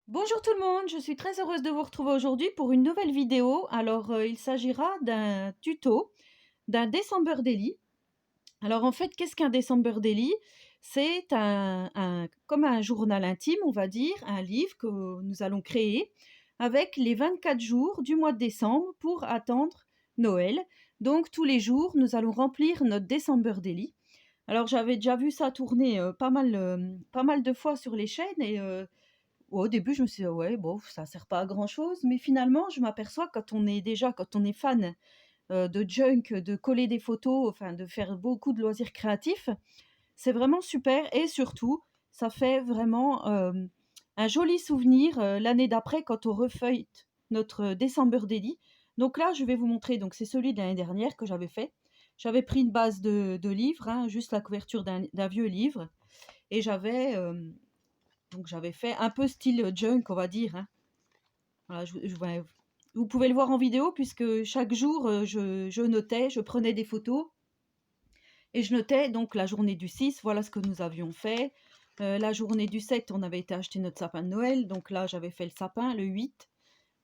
Bonjour tout le monde, je suis très heureuse de vous retrouver aujourd'hui pour une nouvelle vidéo. Alors, il s'agira d'un tuto d'un December Daily. Alors en fait, qu'est-ce qu'un December Daily? C'est comme un journal intime, on va dire, un livre que nous allons créer avec les 24 jours du mois de décembre pour attendre Noël. Donc tous les jours, nous allons remplir notre December Daily. Alors j'avais déjà vu ça tourner pas mal de fois sur les chaînes et au début, je me suis dit: «Ouais, bon, ça sert pas à grand chose», mais finalement, je m'aperçois quand on est fan, de junk, de coller des photos, enfin de faire beaucoup de loisirs créatifs, c'est vraiment super et surtout, ça fait vraiment, un joli souvenir, l'année d'après quand on refeuillete notre December Daily. Donc là, je vais vous montrer, donc c'est celui de l'année dernière que j'avais fait. J'avais pris une base de livres, hein, juste la couverture d'un vieux livre et j'avais fait un peu style, junk, on va dire, hein. Voilà, ouais, vous pouvez le voir en vidéo puisque chaque jour, je notais, je prenais des photos et je notais donc la journée du 6, voilà ce que nous avions fait. La journée du 7, on avait été acheter notre sapin de Noël, donc là, j'avais fait le sapin le 8.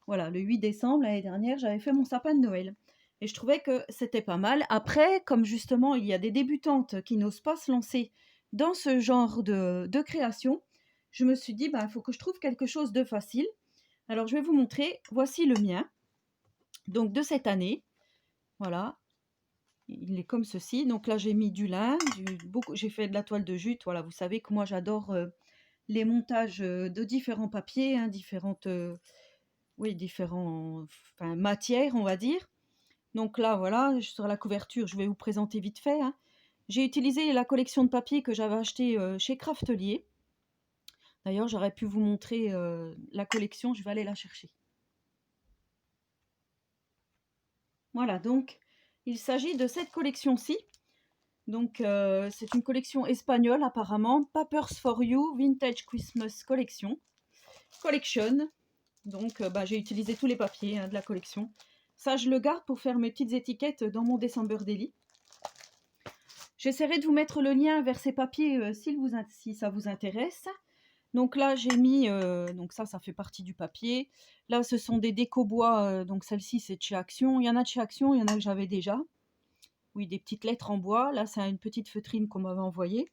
Voilà, le 8 décembre, l'année dernière, j'avais fait mon sapin de Noël et je trouvais que c'était pas mal. Après, comme justement, il y a des débutantes qui n'osent pas se lancer dans ce genre de création, je me suis dit: «Bah, il faut que je trouve quelque chose de facile». Alors je vais vous montrer, voici le mien, donc de cette année. Voilà, il est comme ceci. Donc là, j'ai mis du lin, j'ai fait de la toile de jute. Voilà, vous savez que moi j'adore les montages de différents papiers, hein, différents, enfin, matières, on va dire. Donc là, voilà, sur la couverture, je vais vous présenter vite fait, hein. J'ai utilisé la collection de papier que j'avais acheté chez Craftelier. D'ailleurs, j'aurais pu vous montrer la collection, je vais aller la chercher. Voilà, donc il s'agit de cette collection-ci. Donc c'est une collection espagnole apparemment, Papers for You Vintage Christmas Collection. Donc bah, j'ai utilisé tous les papiers, hein, de la collection. Ça, je le garde pour faire mes petites étiquettes dans mon December Daily. J'essaierai de vous mettre le lien vers ces papiers si ça vous intéresse. Donc là, j'ai mis, donc ça fait partie du papier. Là, ce sont des déco bois, donc celle-ci, c'est de chez Action. Il y en a de chez Action, il y en a que j'avais déjà. Oui, des petites lettres en bois. Là, c'est une petite feutrine qu'on m'avait envoyée.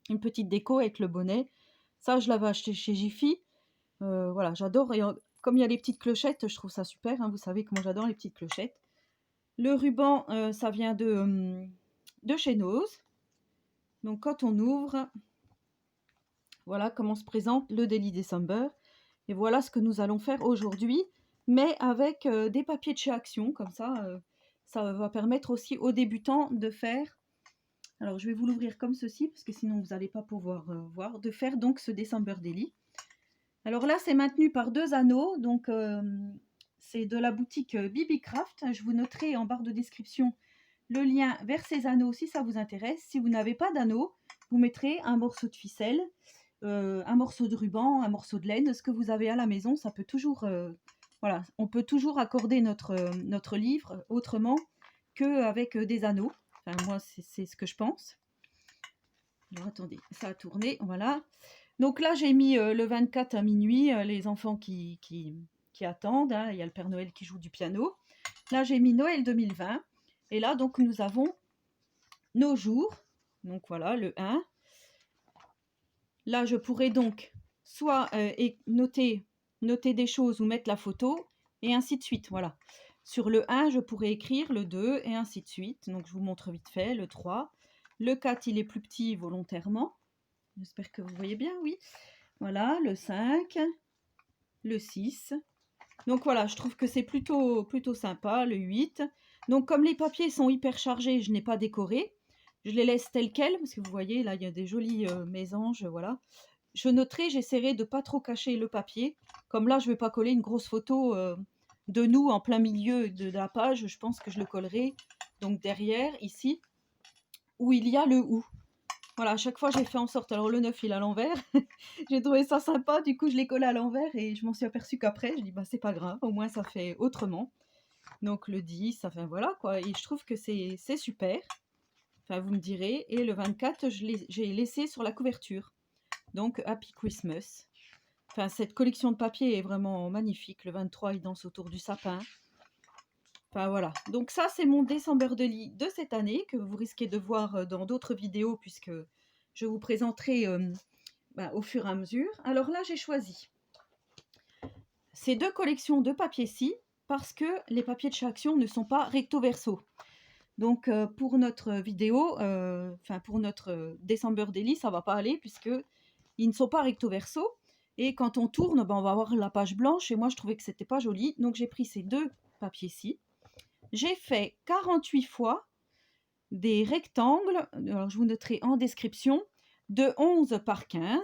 Une petite déco avec le bonnet. Ça, je l'avais acheté chez Jiffy. Voilà, j'adore. Et comme il y a les petites clochettes, je trouve ça super, hein. Vous savez que moi, j'adore les petites clochettes. Le ruban, ça vient de chez Nose. Donc, quand on ouvre, voilà comment se présente le Daily December. Et voilà ce que nous allons faire aujourd'hui, mais avec des papiers de chez Action. Comme ça va permettre aussi aux débutants de faire. Alors, je vais vous l'ouvrir comme ceci, parce que sinon, vous n'allez pas pouvoir voir. De faire donc ce December Daily. Alors là, c'est maintenu par 2 anneaux. Donc, c'est de la boutique Bibi Craft. Je vous noterai en barre de description le lien vers ces anneaux si ça vous intéresse. Si vous n'avez pas d'anneau, vous mettrez un morceau de ficelle, un morceau de ruban, un morceau de laine, ce que vous avez à la maison. Ça peut toujours, voilà, on peut toujours accorder notre livre autrement qu'avec des anneaux. Enfin, moi, c'est ce que je pense. Alors, attendez, ça a tourné, voilà. Donc là, j'ai mis le 24 à minuit, les enfants qui attendent, hein. Il y a le Père Noël qui joue du piano. Là, j'ai mis Noël 2020. Et là, donc, nous avons nos jours. Donc voilà, le 1. Là, je pourrais donc soit noter des choses ou mettre la photo, et ainsi de suite. Voilà. Sur le 1, je pourrais écrire le 2, et ainsi de suite. Donc, je vous montre vite fait le 3. Le 4, il est plus petit volontairement. J'espère que vous voyez bien, oui. Voilà, le 5, le 6. Donc voilà, je trouve que c'est plutôt sympa, le 8. Donc comme les papiers sont hyper chargés, je n'ai pas décoré. Je les laisse tels quels, parce que vous voyez, là, il y a des jolis mésanges, voilà. Je noterai, j'essaierai de pas trop cacher le papier. Comme là, je ne vais pas coller une grosse photo de nous en plein milieu de la page. Je pense que je le collerai donc derrière, ici, où il y a le « ou ». Voilà, à chaque fois, j'ai fait en sorte. Alors, le 9, il est à l'envers. J'ai trouvé ça sympa. Du coup, je l'ai collé à l'envers et je m'en suis aperçue qu'après, je dis, bah, c'est pas grave. Au moins, ça fait autrement. Donc, le 10, enfin, voilà, quoi. Et je trouve que c'est super. Enfin, vous me direz. Et le 24, j'ai laissé sur la couverture. Donc, Happy Christmas. Enfin, cette collection de papier est vraiment magnifique. Le 23, il danse autour du sapin. Enfin voilà, donc ça c'est mon Decemberdaily de cette année que vous risquez de voir dans d'autres vidéos puisque je vous présenterai au fur et à mesure. Alors là j'ai choisi ces deux collections de papier-ci parce que les papiers de chez Action ne sont pas recto verso. Donc pour notre vidéo, pour notre Decemberdaily, ça va pas aller puisque ils ne sont pas recto verso. Et quand on tourne, on va avoir la page blanche et moi je trouvais que c'était pas joli. Donc j'ai pris ces deux papiers-ci. J'ai fait 48 fois des rectangles, alors je vous noterai en description, de 11 par 15.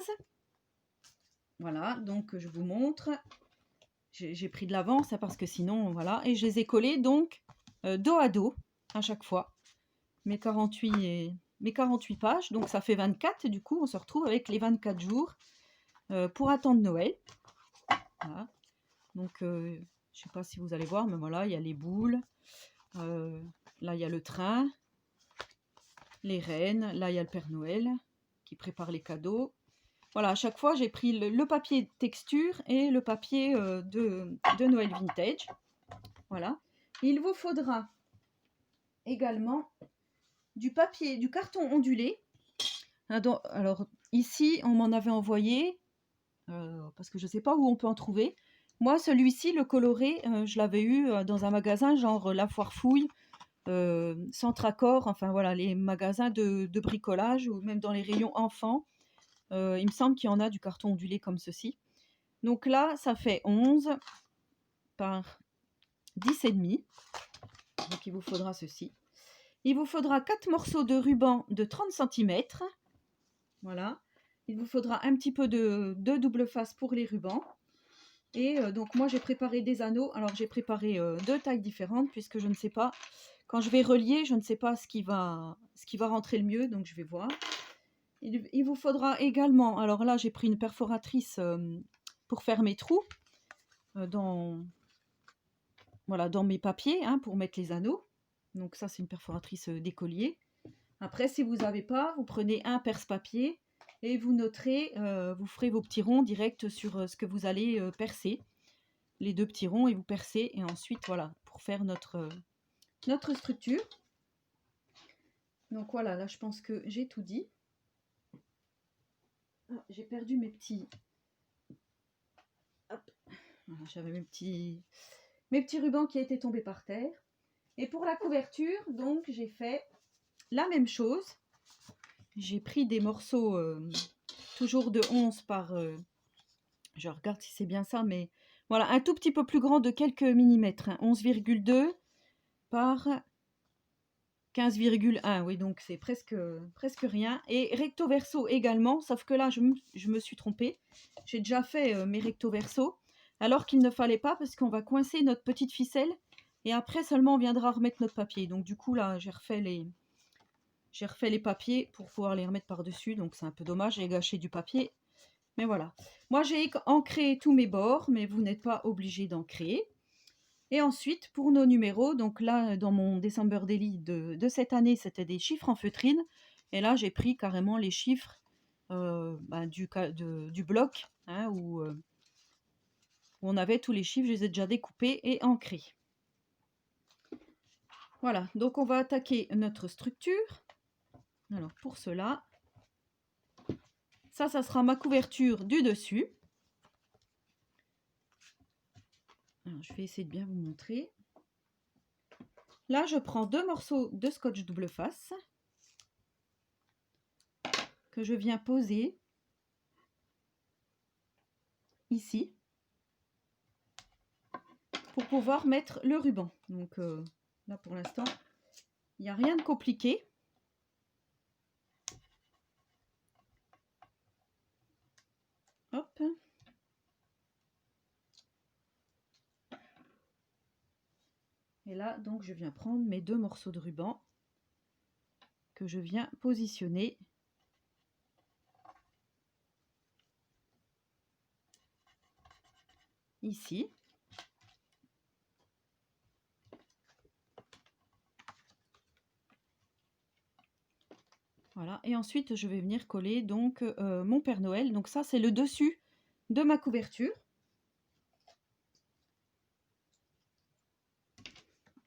Voilà, donc je vous montre. J'ai pris de l'avance parce que sinon, voilà. Et je les ai collés donc dos à dos à chaque fois. Mes 48 pages, donc ça fait 24. Du coup, on se retrouve avec les 24 jours pour attendre Noël. Voilà. Donc, je ne sais pas si vous allez voir, mais voilà, il y a les boules. Là, il y a le train, les reines. Là, il y a le Père Noël qui prépare les cadeaux. Voilà, à chaque fois, j'ai pris le papier texture et le papier de Noël Vintage. Voilà. Il vous faudra également du papier, du carton ondulé. Alors, ici, on m'en avait envoyé, parce que je ne sais pas où on peut en trouver. Moi, celui-ci, le coloré, je l'avais eu dans un magasin genre La Foire Fouille, Centre Accord, enfin voilà, les magasins de bricolage ou même dans les rayons enfants. Il me semble qu'il y en a du carton ondulé comme ceci. Donc là, ça fait 11 par 10,5. Donc il vous faudra ceci. Il vous faudra 4 morceaux de ruban de 30 cm. Voilà. Il vous faudra un petit peu de double face pour les rubans. Et donc moi j'ai préparé des anneaux. Alors j'ai préparé deux tailles différentes puisque je ne sais pas. Quand je vais relier, je ne sais pas ce qui va rentrer le mieux. Donc je vais voir. Il vous faudra également, alors là j'ai pris une perforatrice pour faire mes trous dans mes papiers pour mettre les anneaux. Donc ça c'est une perforatrice d'écolier. Après si vous n'avez pas, vous prenez un perce-papier et vous noterez, vous ferez vos petits ronds direct sur ce que vous allez percer. Les deux petits ronds et vous percez et ensuite voilà pour faire notre structure. Donc voilà, là je pense que j'ai tout dit. Ah, j'ai perdu mes petits... Hop. Voilà, j'avais mes petits rubans qui étaient tombés par terre. Et pour la couverture, donc j'ai fait la même chose. J'ai pris des morceaux toujours de 11 par... je regarde si c'est bien ça, mais voilà, un tout petit peu plus grand de quelques millimètres. 11,2 par 15,1. Oui, donc c'est presque rien. Et recto verso également, sauf que là, je me suis trompée. J'ai déjà fait mes recto verso, alors qu'il ne fallait pas parce qu'on va coincer notre petite ficelle et après seulement on viendra remettre notre papier. Donc du coup là, j'ai refait les papiers pour pouvoir les remettre par-dessus. Donc c'est un peu dommage, j'ai gâché du papier. Mais voilà. Moi j'ai ancré tous mes bords, mais vous n'êtes pas obligé d'ancrer. Et ensuite, pour nos numéros, donc là, dans mon Decemberdaily de cette année, c'était des chiffres en feutrine. Et là, j'ai pris carrément les chiffres du bloc, où on avait tous les chiffres. Je les ai déjà découpés et ancrés. Voilà, donc on va attaquer notre structure. Alors, pour cela, ça sera ma couverture du dessus. Alors, je vais essayer de bien vous montrer. Là, je prends 2 morceaux de scotch double face que je viens poser ici pour pouvoir mettre le ruban. Donc là, pour l'instant, il n'y a rien de compliqué. Hop. Et là, donc, je viens prendre mes 2 morceaux de ruban que je viens positionner ici. Voilà, et ensuite je vais venir coller donc mon Père Noël. Donc ça c'est le dessus de ma couverture.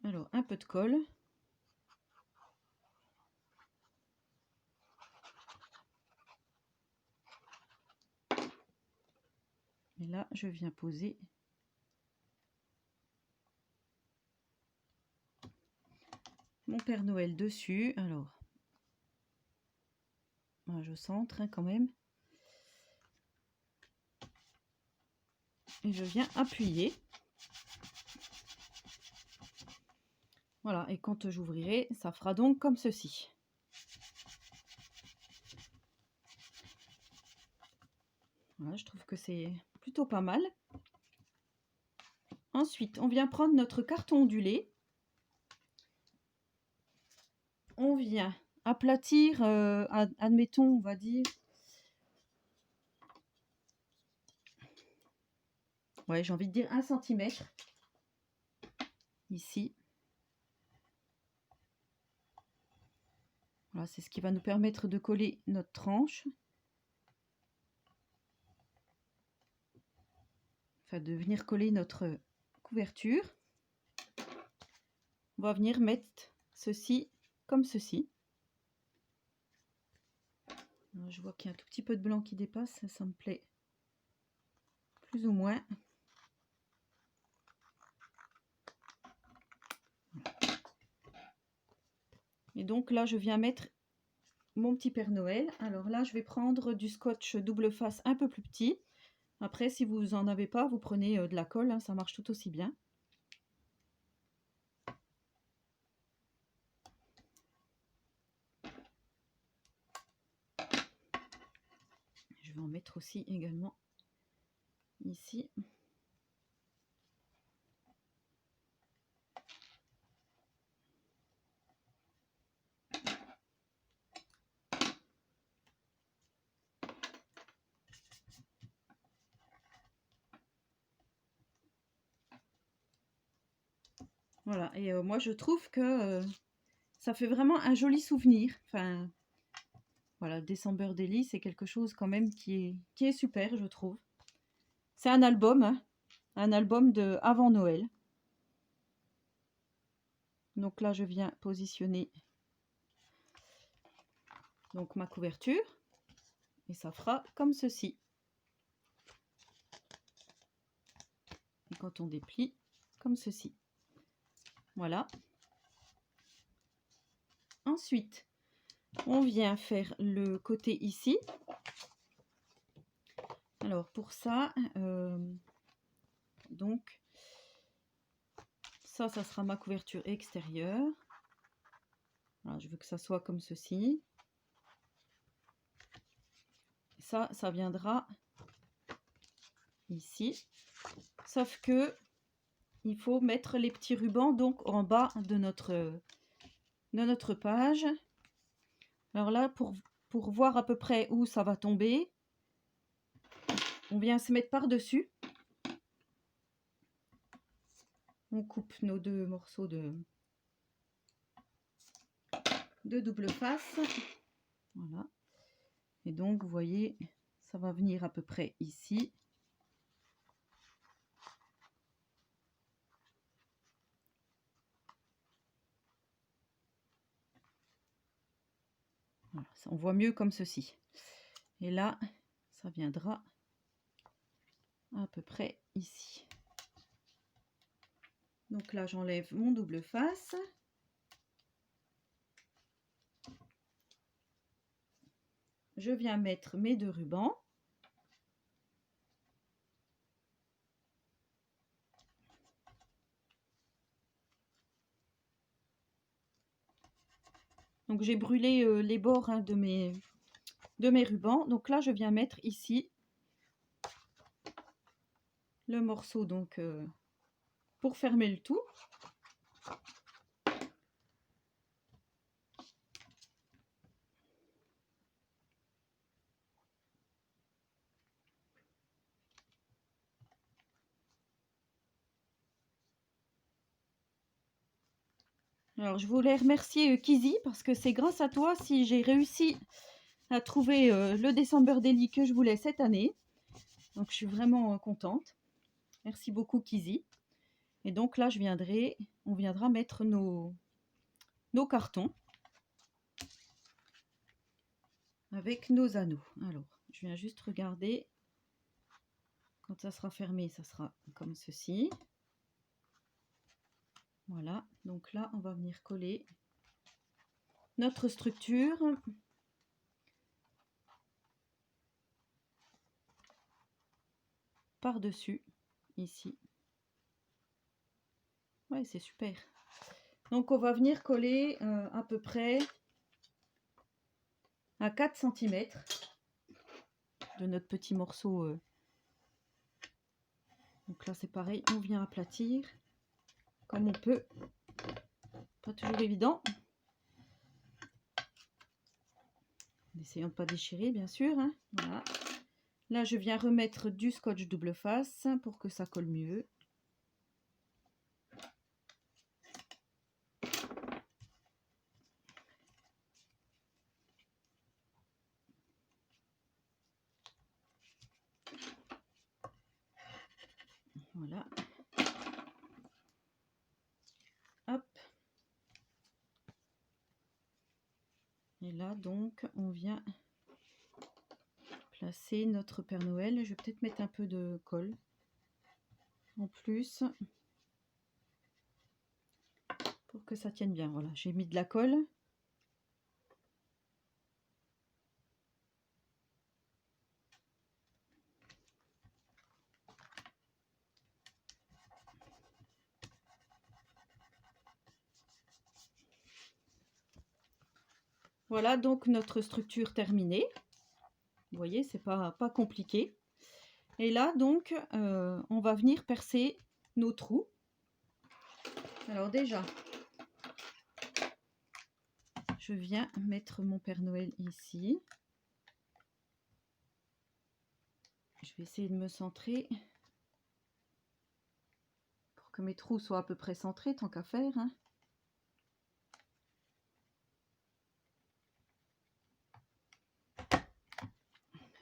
Alors, un peu de colle. Et là, je viens poser mon Père Noël dessus. Alors, moi, je centre quand même. Et je viens appuyer. Voilà, et quand j'ouvrirai, ça fera donc comme ceci. Voilà, je trouve que c'est plutôt pas mal. Ensuite, on vient prendre notre carton ondulé. On vient aplatir, admettons, on va dire, ouais, j'ai envie de dire 1 cm. Ici. Voilà, c'est ce qui va nous permettre de coller notre tranche. Enfin, de venir coller notre couverture. On va venir mettre ceci comme ceci. Alors, je vois qu'il y a un tout petit peu de blanc qui dépasse, ça me plaît plus ou moins. Et donc là, je viens mettre mon petit Père Noël. Alors là, je vais prendre du scotch double face un peu plus petit. Après, si vous n'en avez pas, vous prenez de la colle, hein, ça marche tout aussi bien. Je vais en mettre aussi également ici. Voilà, et moi je trouve que ça fait vraiment un joli souvenir. Enfin, voilà, December Daily, c'est quelque chose quand même qui est super, je trouve. C'est un album, hein, un album de avant Noël. Donc là, je viens positionner donc ma couverture et ça fera comme ceci. Et quand on déplie, comme ceci. Voilà. Ensuite, on vient faire le côté ici. Alors pour ça, donc ça sera ma couverture extérieure. Alors, je veux que ça soit comme ceci. Ça viendra ici. Sauf que il faut mettre les petits rubans donc en bas de notre page. Alors là, pour voir à peu près où ça va tomber, on vient se mettre par-dessus. On coupe nos 2 morceaux de double face. Voilà. Et donc, vous voyez, ça va venir à peu près ici. Voilà, on voit mieux comme ceci. Et là, ça viendra à peu près ici. Donc là, j'enlève mon double face. Je viens mettre mes 2 rubans. Donc j'ai brûlé les bords hein, de mes rubans. Donc là, je viens mettre ici le morceau donc pour fermer le tout. Alors je voulais remercier Kizzy parce que c'est grâce à toi si j'ai réussi à trouver le December Daily que je voulais cette année. Donc je suis vraiment contente. Merci beaucoup Kizzy. Et donc là on viendra mettre nos cartons avec nos anneaux. Alors, je viens juste regarder. Quand ça sera fermé, ça sera comme ceci. Voilà, donc là, on va venir coller notre structure. Par-dessus, ici. Ouais, c'est super. Donc, on va venir coller à peu près à 4 cm de notre petit morceau. Donc là, c'est pareil, on vient aplatir comme on peut. Pas toujours évident. En essayant de ne pas déchirer, bien sûr. Hein. Voilà. Là, je viens remettre du scotch double face pour que ça colle mieux. Voilà. Hop. Et là, donc, on vient placer notre Père Noël. Je vais peut-être mettre un peu de colle en plus pour que ça tienne bien. Voilà, j'ai mis de la colle. Voilà donc notre structure terminée. Vous voyez, c'est pas compliqué. Et là, donc, on va venir percer nos trous. Alors déjà, je viens mettre mon Père Noël ici. Je vais essayer de me centrer pour que mes trous soient à peu près centrés, tant qu'à faire. Hein.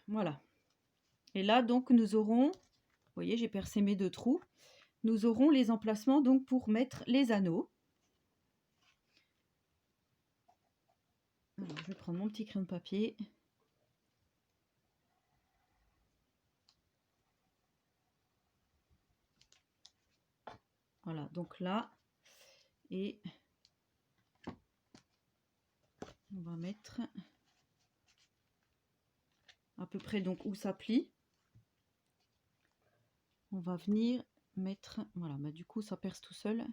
Voilà. Et là, donc, nous aurons, vous voyez, j'ai percé mes 2 trous. Nous aurons les emplacements donc pour mettre les anneaux. Alors, je vais prendre mon petit crayon de papier. Voilà, donc là, et on va mettre à peu près donc où ça plie. On va venir mettre, voilà, bah du coup ça perce tout seul.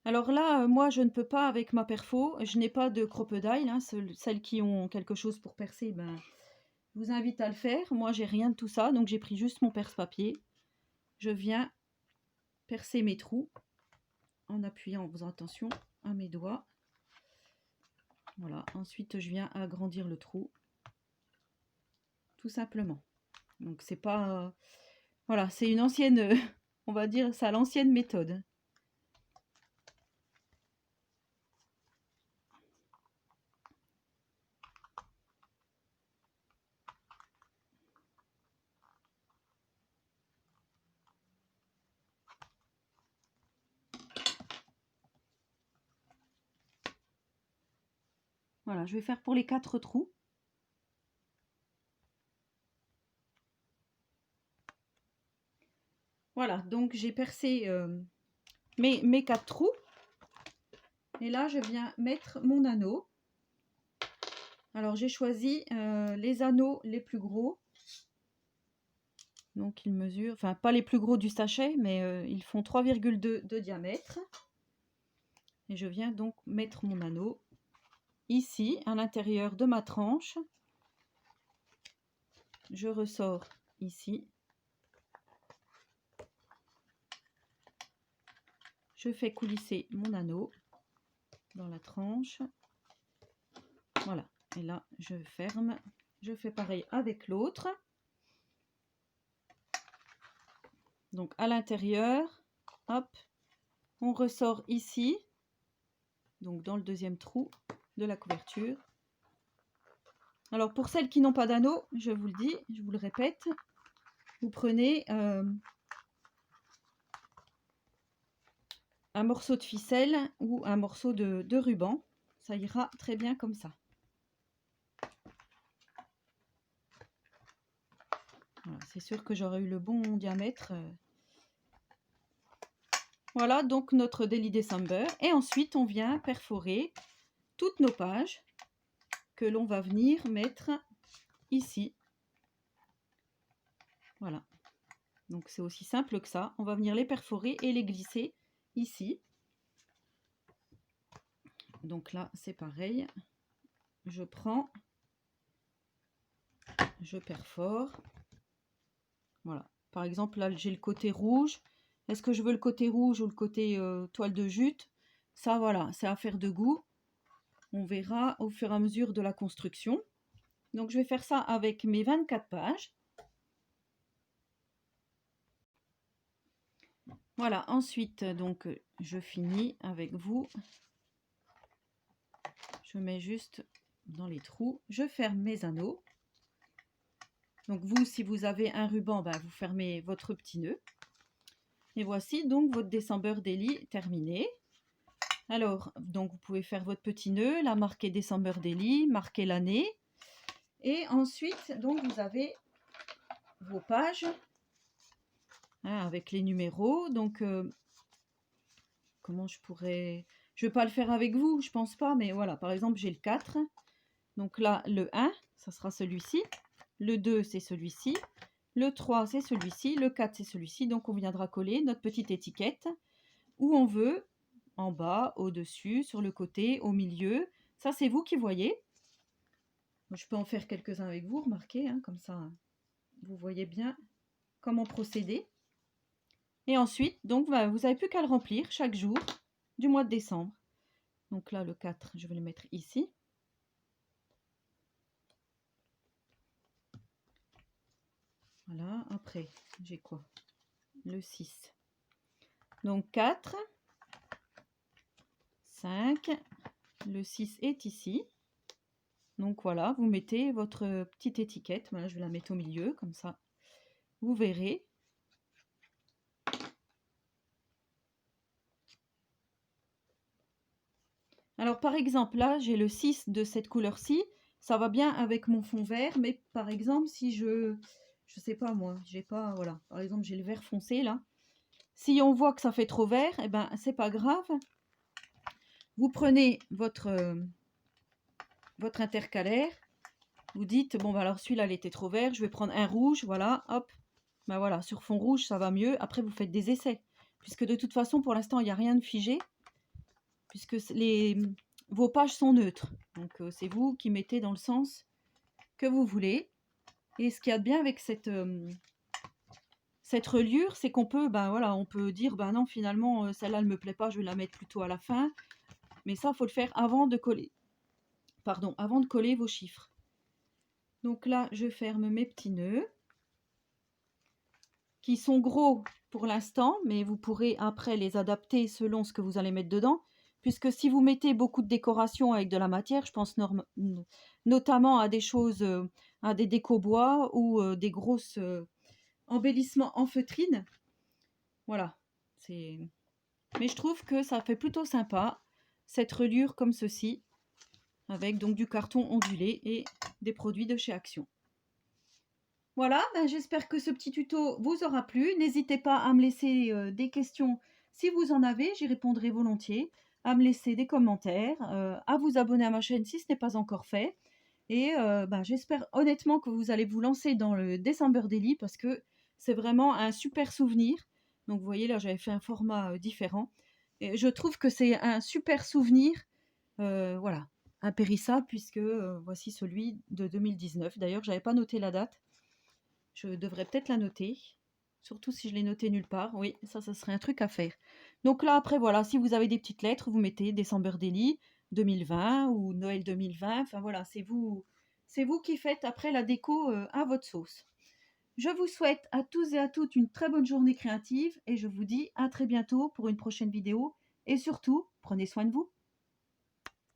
Alors là, moi je ne peux pas avec ma perfo, je n'ai pas de crocodile, hein, celles qui ont quelque chose pour percer, ben, je vous invite à le faire. Moi j'ai rien de tout ça, donc j'ai pris juste mon perce-papier. Je viens percer mes trous en appuyant, en faisant attention à mes doigts. Voilà, ensuite je viens agrandir le trou, tout simplement. Donc c'est pas... voilà, c'est une ancienne, on va dire, ça l'ancienne méthode. Voilà, je vais faire pour les 4 trous. Voilà, donc j'ai percé mes 4 trous. Et là, je viens mettre mon anneau. Alors, j'ai choisi les anneaux les plus gros. Donc, ils mesurent, enfin, pas les plus gros du sachet, mais ils font 3,2 de diamètre. Et je viens donc mettre mon anneau ici, à l'intérieur de ma tranche. Je ressors ici. Je fais coulisser mon anneau dans la tranche. Voilà. Et là, je ferme. Je fais pareil avec l'autre. Donc à l'intérieur, hop, on ressort ici, donc dans le deuxième trou de la couverture. Alors pour celles qui n'ont pas d'anneau, je vous le dis, je vous le répète, vous prenez un morceau de ficelle ou un morceau de ruban. Ça ira très bien comme ça. Voilà, c'est sûr que j'aurais eu le bon diamètre. Voilà donc notre Daily December. Et ensuite, on vient perforer toutes nos pages que l'on va venir mettre ici. Voilà. Donc c'est aussi simple que ça. On va venir les perforer et les glisser ici. Donc là, c'est pareil. Je prends, je perfore. Voilà. Par exemple, là, j'ai le côté rouge. Est-ce que je veux le côté rouge ou le côté toile de jute? Ça, voilà, c'est affaire de goût. On verra au fur et à mesure de la construction. Donc, je vais faire ça avec mes 24 pages. Voilà, ensuite, donc, je finis avec vous. Je mets juste dans les trous. Je ferme mes anneaux. Donc, vous, si vous avez un ruban, ben, vous fermez votre petit nœud. Et voici donc votre December Daily terminé. Alors, donc vous pouvez faire votre petit nœud, la marquer December Daily, marquer l'année. Et ensuite, donc vous avez vos pages avec les numéros. Donc, comment je pourrais... Je ne vais pas le faire avec vous, je pense pas, mais voilà, par exemple, j'ai le 4. Donc là, le 1, ça sera celui-ci. Le 2, c'est celui-ci. Le 3, c'est celui-ci. Le 4, c'est celui-ci. Donc, on viendra coller notre petite étiquette où on veut, en bas, au-dessus, sur le côté, au milieu. Ça, c'est vous qui voyez. Je peux en faire quelques-uns avec vous, remarquez, hein, comme ça, vous voyez bien comment procéder. Et ensuite, donc, vous n'avez plus qu'à le remplir chaque jour du mois de décembre. Donc là, le 4, je vais le mettre ici. Voilà, après, j'ai quoi? Le 6. Donc 4, 5, le 6 est ici. Donc voilà, vous mettez votre petite étiquette. Voilà, je vais la mettre au milieu, comme ça, vous verrez. Alors par exemple, là, j'ai le 6 de cette couleur-ci. Ça va bien avec mon fond vert, mais par exemple, si je sais pas moi, j'ai pas, voilà. Par exemple, j'ai le vert foncé, là. Si on voit que ça fait trop vert, eh ben, c'est pas grave. Vous prenez votre intercalaire. Vous dites, bon, bah, alors celui-là, il était trop vert. Je vais prendre un rouge, voilà, hop. Ben voilà, sur fond rouge, ça va mieux. Après, vous faites des essais. Puisque de toute façon, pour l'instant, il n'y a rien de figé. Puisque vos pages sont neutres. Donc, c'est vous qui mettez dans le sens que vous voulez. Et ce qu'il y a de bien avec cette reliure, c'est qu'on peut, ben voilà, on peut dire, ben non, finalement, celle-là, elle me plaît pas, je vais la mettre plutôt à la fin. Mais ça, il faut le faire avant de coller. Pardon, avant de coller vos chiffres. Donc là, je ferme mes petits nœuds qui sont gros pour l'instant, mais vous pourrez après les adapter selon ce que vous allez mettre dedans. Puisque si vous mettez beaucoup de décoration avec de la matière, je pense notamment à des choses, à des déco-bois ou des grosses embellissements en feutrine. Voilà. Mais je trouve que ça fait plutôt sympa, cette reliure comme ceci, avec donc du carton ondulé et des produits de chez Action. Voilà, ben j'espère que ce petit tuto vous aura plu. N'hésitez pas à me laisser des questions si vous en avez, j'y répondrai volontiers. À me laisser des commentaires, à vous abonner à ma chaîne si ce n'est pas encore fait. Et ben, j'espère honnêtement que vous allez vous lancer dans le December Daily parce que c'est vraiment un super souvenir. Donc vous voyez là, j'avais fait un format différent. Et je trouve que c'est un super souvenir, voilà, impérissable puisque voici celui de 2019. D'ailleurs, je n'avais pas noté la date. Je devrais peut-être la noter, surtout si je l'ai notée nulle part. Oui, ça serait un truc à faire. Donc là, après, voilà, si vous avez des petites lettres, vous mettez December Daily 2020 ou Noël 2020. Enfin voilà, c'est vous qui faites après la déco à votre sauce. Je vous souhaite à tous et à toutes une très bonne journée créative et je vous dis à très bientôt pour une prochaine vidéo. Et surtout, prenez soin de vous.